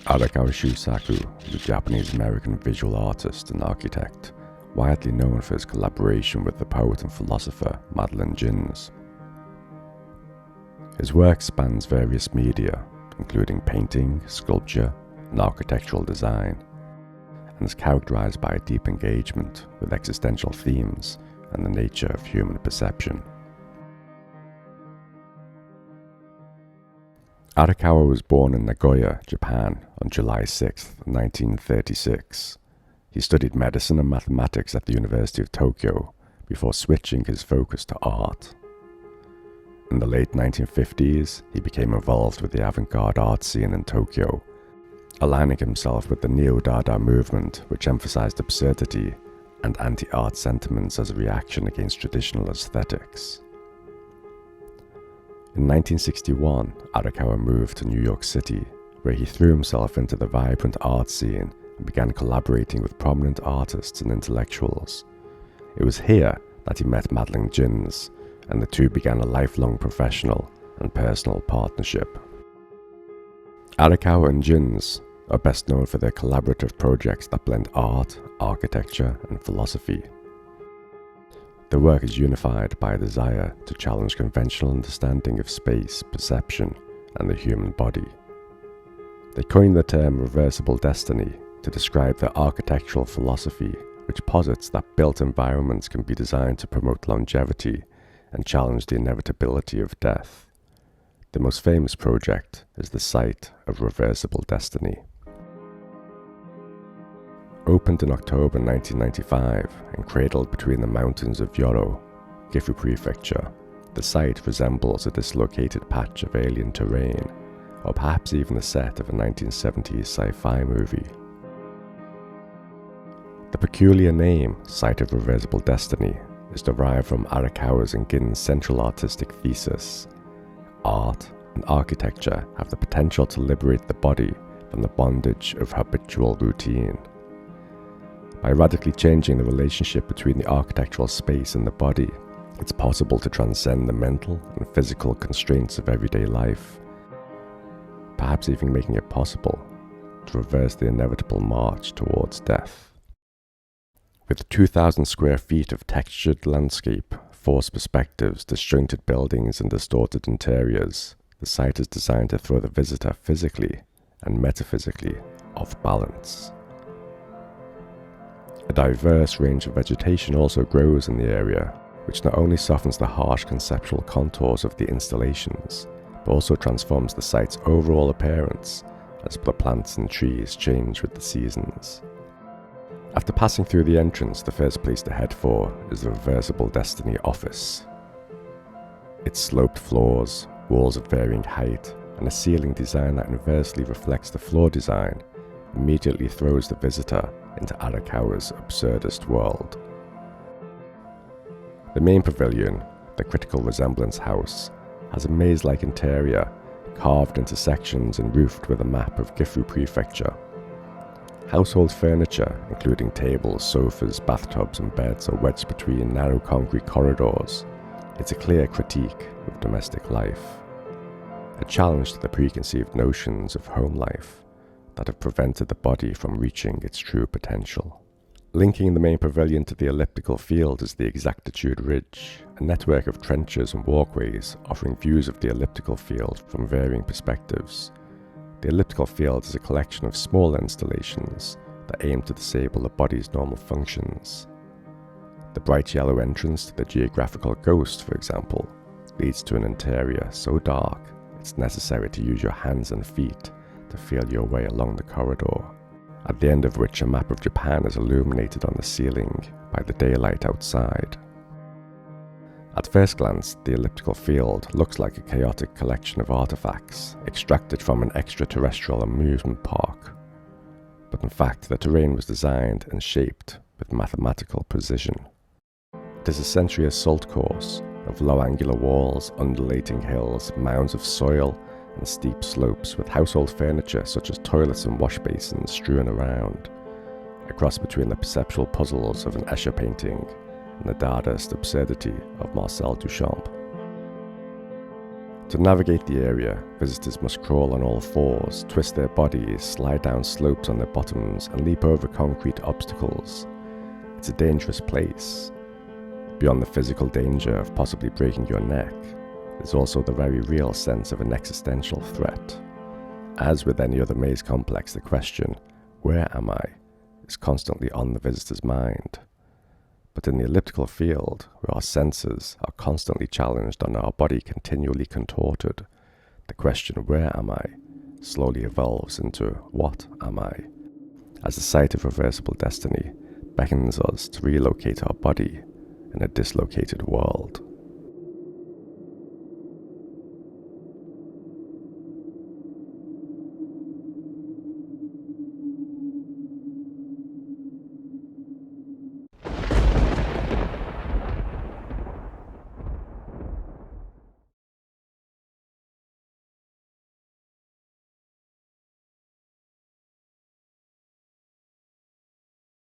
Arakawa Shusaku is a Japanese-American visual artist and architect, widely known for his collaboration with the poet and philosopher Madeline Gins. His work spans various media, including painting, sculpture, and architectural design, and is characterized by a deep engagement with existential themes and the nature of human perception. Arakawa was born in Nagoya, Japan on July 6, 1936. He studied medicine and mathematics at the University of Tokyo before switching his focus to art. In the late 1950s, he became involved with the avant-garde art scene in Tokyo, aligning himself with the Neo-Dada movement, which emphasized absurdity and anti-art sentiments as a reaction against traditional aesthetics. In 1961, Arakawa moved to New York City, where he threw himself into the vibrant art scene and began collaborating with prominent artists and intellectuals. It was here that he met Madeline Gins, and the two began a lifelong professional and personal partnership. Arakawa and Gins are best known for their collaborative projects that blend art, architecture, and philosophy. Their work is unified by a desire to challenge conventional understanding of space, perception, and the human body. They coined the term reversible destiny to describe their architectural philosophy, which posits that built environments can be designed to promote longevity and challenge the inevitability of death. The most famous project is the site of Reversible Destiny. Opened in October 1995 and cradled between the mountains of Yoro, Gifu Prefecture, the site resembles a dislocated patch of alien terrain, or perhaps even the set of a 1970s sci-fi movie. The peculiar name, Site of Reversible Destiny, is derived from Arakawa's and Gin's central artistic thesis. Art and architecture have the potential to liberate the body from the bondage of habitual routine. By radically changing the relationship between the architectural space and the body, it's possible to transcend the mental and physical constraints of everyday life, perhaps even making it possible to reverse the inevitable march towards death. With 2,000 square feet of textured landscape, forced perspectives, disjointed buildings, and distorted interiors, the site is designed to throw the visitor physically and metaphysically off balance. A diverse range of vegetation also grows in the area, which not only softens the harsh conceptual contours of the installations, but also transforms the site's overall appearance as the plants and trees change with the seasons. After passing through the entrance, the first place to head for is the Reversible Destiny office. Its sloped floors, walls of varying height, and a ceiling design that inversely reflects the floor design immediately throws the visitor into Arakawa's absurdist world. The main pavilion, the Critical Resemblance House, has a maze-like interior carved into sections and roofed with a map of Gifu Prefecture. Household furniture, including tables, sofas, bathtubs, and beds, are wedged between narrow concrete corridors. It's a clear critique of domestic life, a challenge to the preconceived notions of home life that have prevented the body from reaching its true potential. Linking the main pavilion to the elliptical field is the Exactitude Ridge, a network of trenches and walkways offering views of the elliptical field from varying perspectives. The elliptical field is a collection of small installations that aim to disable the body's normal functions. The bright yellow entrance to the geographical ghost, for example, leads to an interior so dark it's necessary to use your hands and feet to feel your way along the corridor, at the end of which a map of Japan is illuminated on the ceiling by the daylight outside. At first glance, the elliptical field looks like a chaotic collection of artifacts extracted from an extraterrestrial amusement park, but in fact the terrain was designed and shaped with mathematical precision. It is essentially a salt course of low angular walls, undulating hills, mounds of soil, and steep slopes with household furniture such as toilets and wash basins strewn around, a cross between the perceptual puzzles of an Escher painting and the Dadaist absurdity of Marcel Duchamp. To navigate the area, visitors must crawl on all fours, twist their bodies, slide down slopes on their bottoms, and leap over concrete obstacles. It's a dangerous place. Beyond the physical danger of possibly breaking your neck, there's also the very real sense of an existential threat. As with any other maze complex, the question, "Where am I?" is constantly on the visitor's mind. But in the elliptical field, where our senses are constantly challenged and our body continually contorted, the question, "Where am I?" slowly evolves into, "What am I?" as the sight of reversible destiny beckons us to relocate our body in a dislocated world.